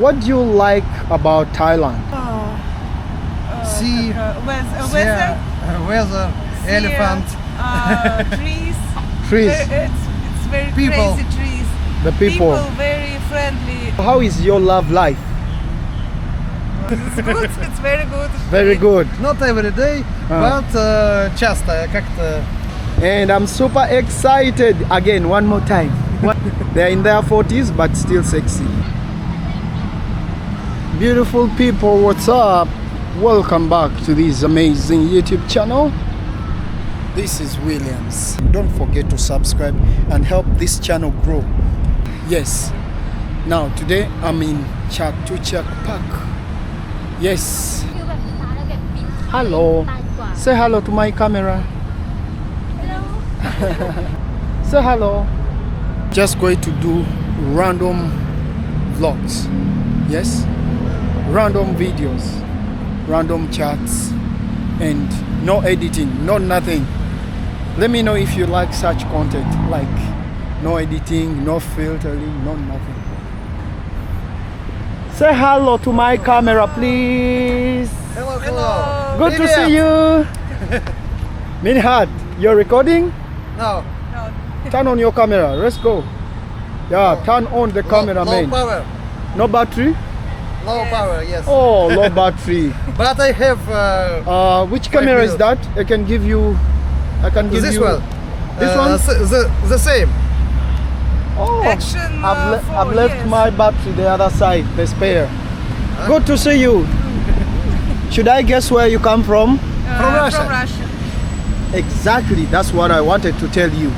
What do you like about Thailand? Sea, weather, elephant, trees. Trees. It's very People. crazy trees. The people. Very friendly. How is your love life? It's good. It's very good. Very good. not every day, but часто, как-то. And I'm super excited. Again, one more time. They're in their 40s, but still sexy. Beautiful people, what's up? Welcome back to this amazing YouTube channel. This is Williams. Don't forget to subscribe and help this channel grow. Yes. Now, today I'm in Chatuchak Park. Yes. Hello. Say hello to my camera. Say hello. Just going to do random vlogs. Yes. Random videos, random chats, and no editing, no nothing. Let me know if you like such content, like no editing, no filtering, no nothing. Say hello to my camera, please. Hello. Good to see you. Minhat, you're recording? No. Turn on your camera. Let's go. Yeah, turn on the camera, Low man. power. No battery? Low power, yes. Oh, low battery. But I have Which camera is that? I can give you. this one. This one? The same. Oh, Action, I've left yes. my battery the other side, the spare. Good to see you. Should I guess where you come from? From Russia. From Russia. Exactly. That's what I wanted to tell you.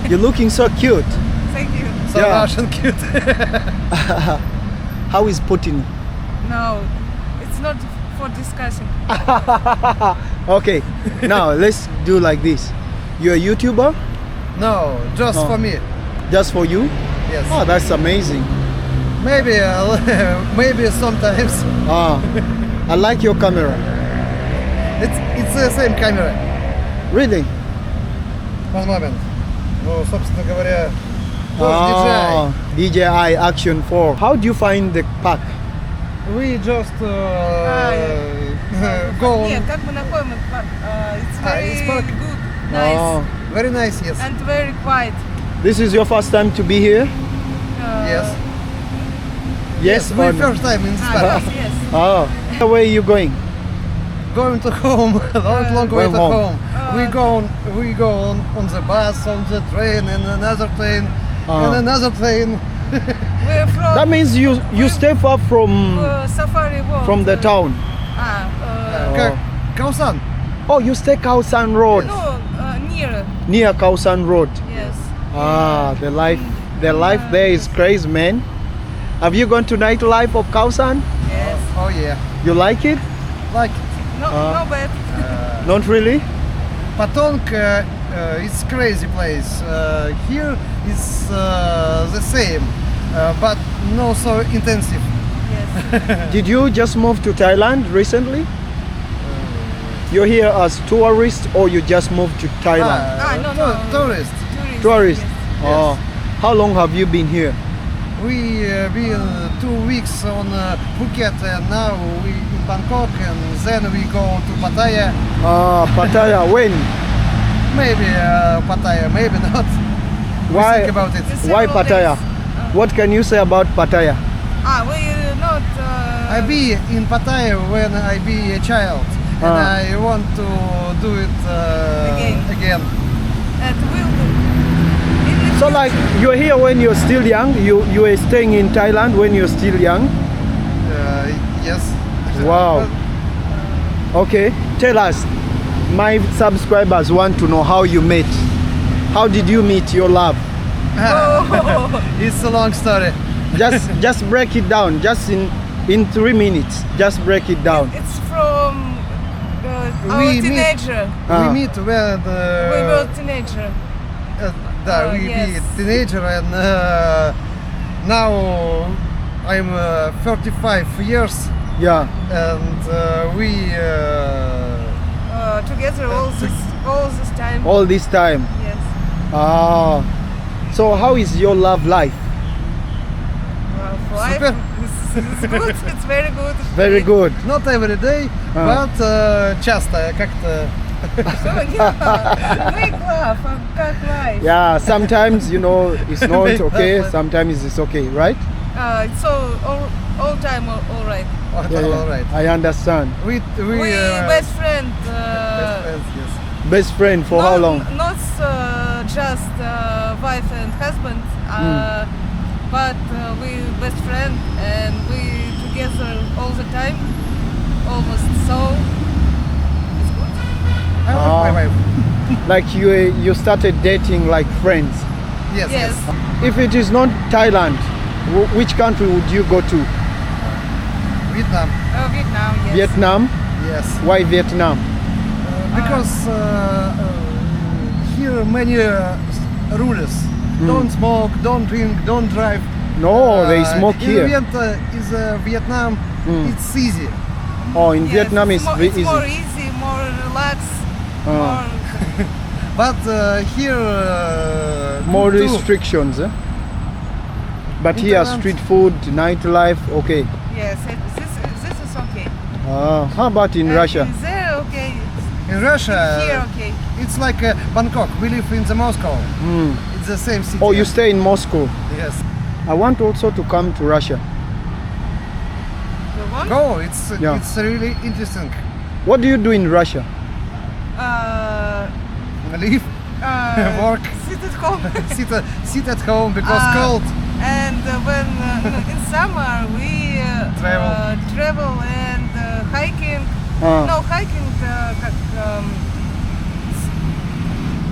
You're looking so cute. Thank you. So Yeah. Russian cute. How is Putin? No, it's not for discussing. Okay. Now let's do like this. You're a YouTuber? No, just Oh. for me. Just for you? Yes. Oh, that's amazing. Maybe, maybe sometimes. I like your camera. It's the same camera. Really? One moment. Ну, собственно говоря, тоже DJI Action 4. How do you find the park? DJI. We just go. Нет, как мы находим этот парк? It's very it's park. good, nice, Oh, Very nice, yes. and very quiet. this is your first time to be here? Yes. Yes We or no? first time in this park. Yes, yes. Oh, where are you going? Going to home. long way Going to home. home. We go on the bus, on the train, and another train, and another train. We're from That means you stay far from Safari Walk. the town. Как? Kausan. Oh, you stay Khao Road, No, near. near Khao Road. Yes. The life there is crazy, man. Have you gone to nightlife of Khao Yes. Oh yeah. You like it? Like No, no bad. Not really? Patong, it's crazy place. Here is the same, but no so intensive. Yes. Did you just move to Thailand recently? You're here as tourist or you just moved to Thailand? No. Tourist. Tourist. Yes. Oh, how long have you been here? We been 2 weeks on Phuket, and now we in Bangkok, and then we go to Pattaya. Pattaya. When? Maybe Pattaya, maybe not. We Why? think about it. Why Several Pattaya? days. What can you say about Pattaya? We not. I be in Pattaya when I be a child, and I want to do it again. And we'll. So like you're here when you're still young. You were staying in Thailand when you're still young. Yes. Wow. Okay, tell us. My subscribers want to know how you met. How did you meet your love? It's a long story. Just break it down. Just in 3 minutes. Just break it down. It's from our We meet- teenager. We meet when We were teenager. we yes. be teenager, and now I'm 35 years, Yeah. and we Together all this time. All this time. Yes. So how is your love life? Life Super. is it's good. It's very good. Very good. Not every day, but часто как-то. Make love, как life. Yeah, sometimes it's not okay, sometimes it's okay, right? It's all time all right. All right. I understand. We Best friend. best friends, yes. Best friend for how long? Not just wife and husband, but we best friend and we together all the time, almost. So it's good. I love my wife. Like you started dating like friends. Yes. Yes. If it is not Thailand, which country would you go to? Vietnam. Vietnam. Yes. Vietnam? Yes. Why Vietnam? Because here many rules. Don't smoke, don't drink, don't drive. No, they smoke here. In is Vietnam. It's easy. Oh, in Yes, Vietnam it's it's it's easy. more easy, more relaxed, more. But here More too. restrictions. But In here, Thailand. street food, nightlife, okay. Yes, this is okay. How about in Russia? Is there okay? In Russia, Here okay. it's like Bangkok. We live in the Moscow. It's the same city. Oh, you stay in Moscow. Yes. I want also to come to Russia. You want? Go. Yeah. It's really interesting. What do you do in Russia? Live, work, Sit at home. sit at home because cold. And when in summer we travel and hiking. No hiking, как,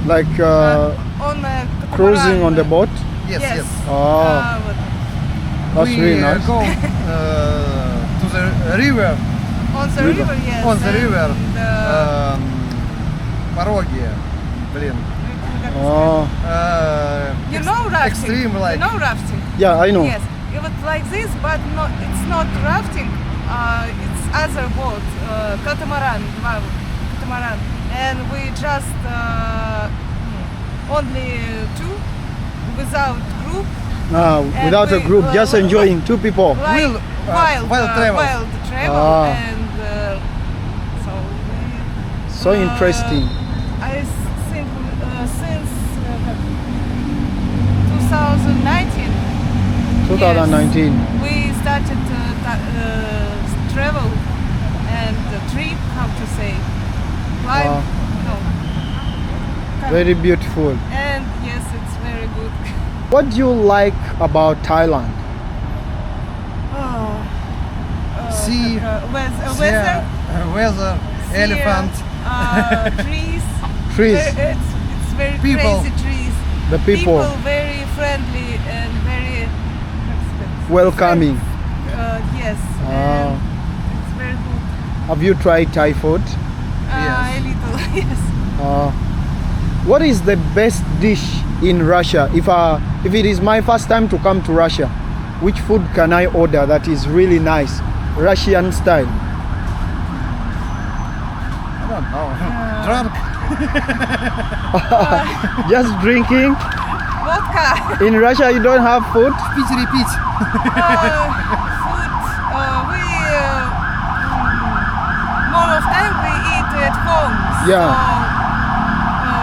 Like on a cruising on the boat? Yes, yes. вот. That's We really nice. go to the river. On the river, yes. On the river. And, Пороги. Блин. Oh, you know rafting? Extreme like. You know rafting? yeah, I know. Yes. It was like this, but it's not rafting. It's other boat, catamaran, catamaran, and we just only two, without group. Without a we, group, just enjoying two people. Like Wild travel. wild travel, Ah. and so we, So interesting. I think since 2019. 2019. Yes, we started travel and trip, how to say, live, no. Very beautiful. And yes, it's very good. What do you like about Thailand? Sea, weather, weather, sea, elephant. trees. Trees. It's very People. crazy trees. The people. Very friendly and very Welcoming. yes. And it's very good. Have you tried Thai food? A little, yes. What is the best dish in Russia? If it is my first time to come to Russia, which food can I order that is really nice, Russian style? I don't know. Drunk. Just drinking? Vodka. In Russia you don't have food? В Питере пить. Food. We more of time we eat at home. Yeah. So,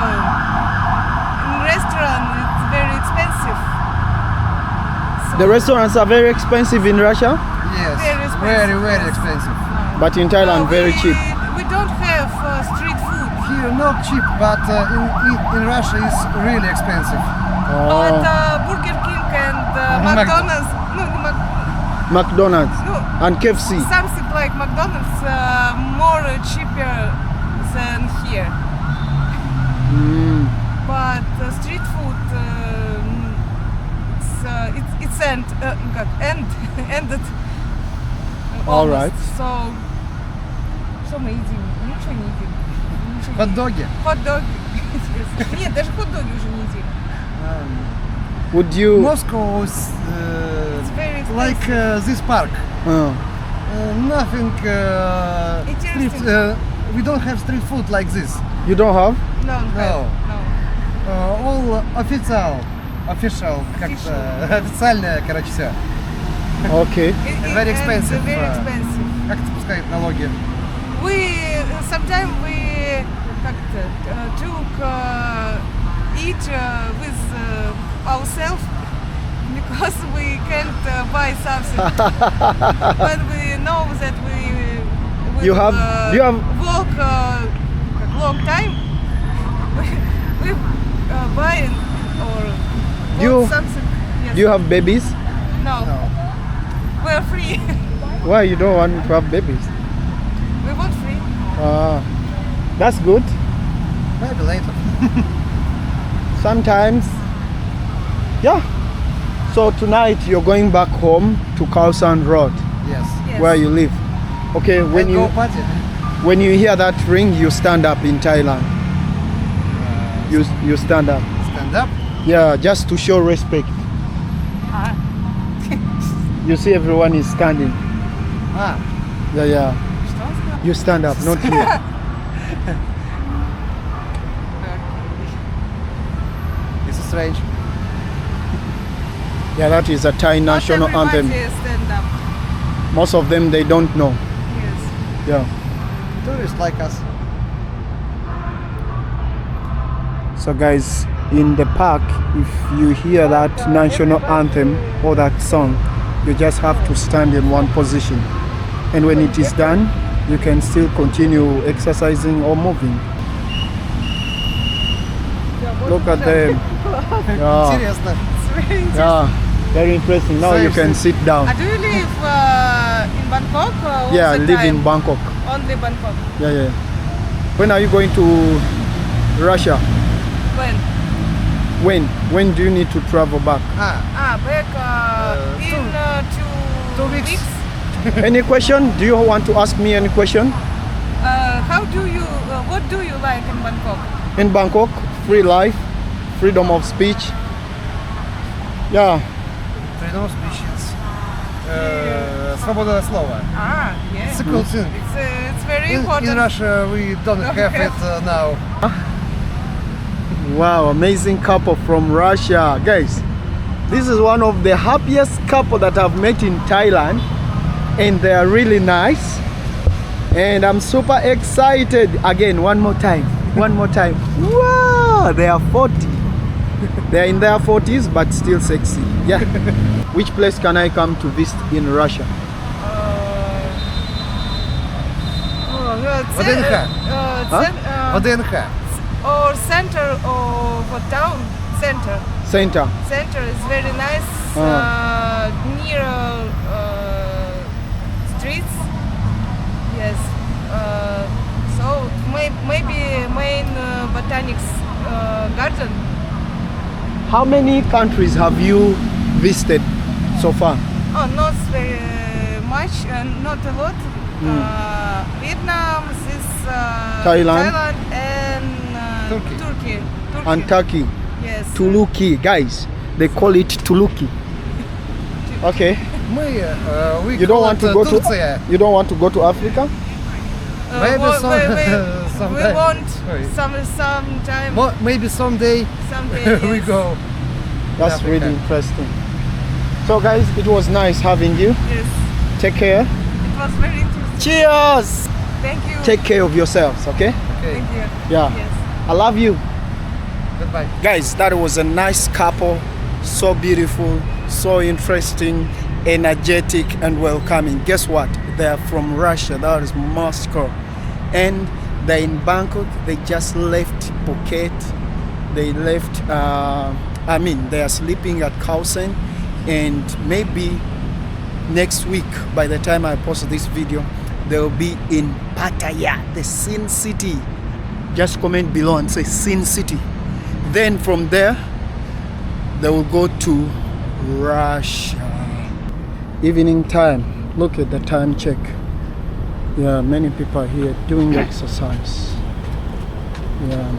in restaurant it's very expensive. So The restaurants are very expensive in Russia, Yes. Very expensive. Very expensive. but in Thailand very cheap. We don't have street food. Here not cheap, but in Russia is really expensive. But Burger King and McDonald's, no, McDonald's no, and KFC. something like McDonald's more cheaper than here. But street food it's ended. All right. So что мы едим? Ничего не едим. Ничего не Хот-доги. едим. Хот-доги. Нет, даже хот-доги уже не едим. Would you? Moscow is It's very like this park. Nothing. Interesting. Street, we don't have street food like this. You don't have? No. All official, как-то официальное, короче, все. Okay. Very expensive. Very expensive. Как это пускает налоги? We sometimes we took eat with ourselves because we can't buy something. When we know that we You have- you have- walk long time, we buy or You- want something. Yes. Do you have babies? No. No. We're free. Why you don't want to have babies? We want free. That's good. Maybe later. Sometimes. Yeah. So tonight you're going back home to Khao San Road, Yes. Yes. where you live. Okay, when And you go party. when you hear that ring, you stand up in Thailand. You stand up. Stand up. Yeah, just to show respect. Ah. You see everyone is standing. Ah, Yeah. You stand up, not here. it's strange. Yeah, that is a Thai national Not anthem. everybody stand up. Most of them they don't know. Yes. Yeah. Tourists like us. So guys, in the park, if you hear that national anthem or that song, you just have to stand in one position. And when it is done, you can still continue exercising or moving. Look at them. Yeah, Интересно. yeah, very interesting. Now you can sit down. Do you live in Bangkok? All Yeah, I the live time? in Bangkok. Only Bangkok. Yeah. When are you going to Russia? When? When do you need to travel back? Back in 2 weeks. Any question? Do you want to ask me any question? How do you? What do you like in Bangkok? In Bangkok, free life, freedom of speech. Yeah, Freedom of speech. Свобода слова. Yes. It's a cool thing. It's very important. In Russia we don't have it now. wow, amazing couple from Russia. Guys, this is one of the happiest couple that I've met in Thailand, and they are really nice. And I'm super excited. Again, one more time. Wow, they are 40. They are in their 40s, but still sexy. Yeah. Which place can I come to visit in Russia? ВДНХ. ВДНХ. Or center of a town. Center. Center. Center is very nice. Near streets. Yes. So maybe main botanics garden. How many countries have you visited so far? Oh, not very much, not a lot. Vietnam, Thailand. and Turkey. And Turkey. Yes. Tuluki, guys. They call it Tuluki. Okay. We You don't call want it to go Turция. to. You don't want to go to Africa? Maybe we sometime. want Wait. sometime. Maybe someday we Yes. go. That's Africa. really interesting. So guys, it was nice having you. Yes. Take care. It was very interesting. Cheers. Thank you. Take care of yourselves, okay? Okay. Thank you. Yeah. Yes. I love you. Goodbye. Guys, that was a nice couple. So beautiful, so interesting, energetic and welcoming. Guess what? They're from Russia. That is Moscow. And they're in Bangkok. They just left Phuket. They left, they are sleeping at Khao San. And maybe next week, by the time I post this video, they'll be in Pattaya, the Sin City. Just comment below and say Sin City. Then from there, they will go to Russia. Evening time. Look at the time check. Yeah, many people are here doing exercise. Yeah.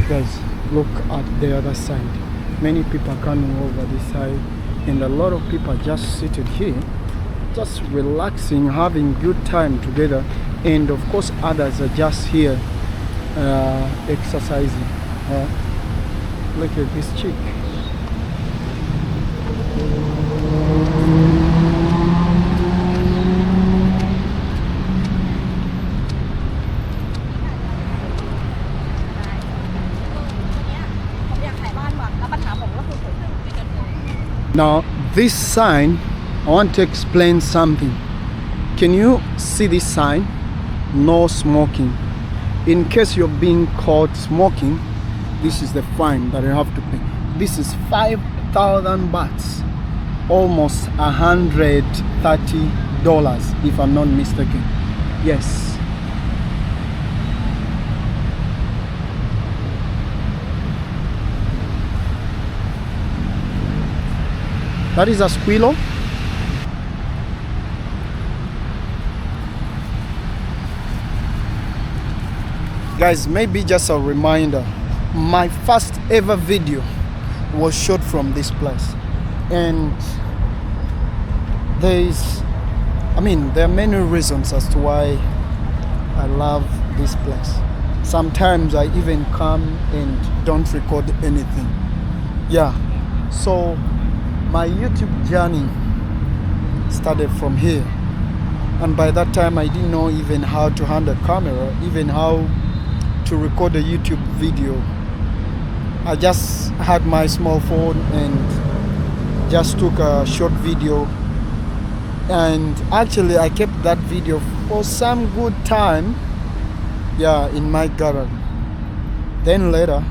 Guys, look at the other side. Many people are coming over this side and a lot of people are just seated here, just relaxing, having good time together, and of course others are just here exercising. Look at this chick. Now this sign, I want to explain something. Can you see this sign? No smoking. In case you're being caught smoking, this is the fine that you have to pay. This is 5,000 bahts, almost $130 if I'm not mistaken. Yes. That is a squirrel. Guys, maybe just a reminder, my first ever video was shot from this place, and there are many reasons as to why I love this place. Sometimes I even come and don't record anything. Yeah, so my YouTube journey started from here, and by that time I didn't know even how to handle a camera, even how to record a YouTube video. I just had my small phone and just took a short video, and actually I kept that video for some good time, yeah, in my gallery. Then later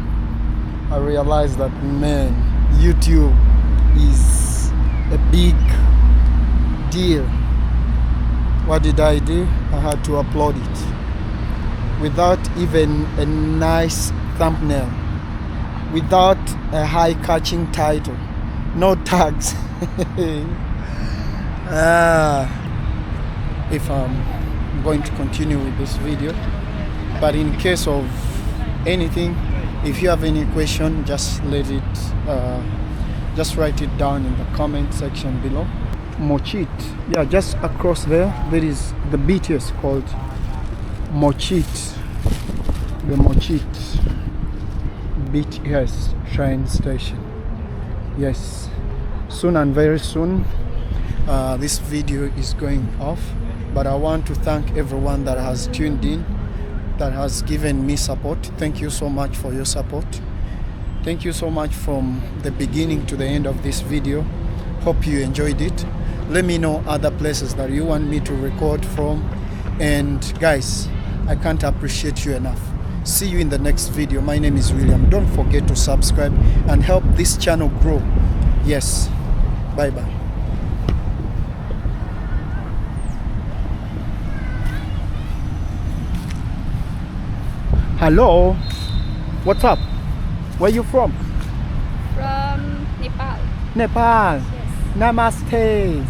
I realized that, man, YouTube is a big deal. What did I do? I had to upload it without even a nice thumbnail, without a high-catching title, no tags. If I'm going to continue with this video, but in case of anything, if you have any question, just just write it down in the comment section below. Mochit, yeah, just across there is the BTS called Mochit, the Mochit BTS train station. Yes, soon and very soon this video is going off, but I want to thank everyone that has tuned in, that has given me support. Thank you so much for your support. Thank you so much from the beginning to the end of this video. Hope you enjoyed it. Let me know other places that you want me to record from, and guys, I can't appreciate you enough. See you in the next video. My name is William. Don't forget to subscribe and help this channel grow. Yes, bye bye. Hello, what's up? Where you from? From Nepal. Nepal. Yes. Namaste.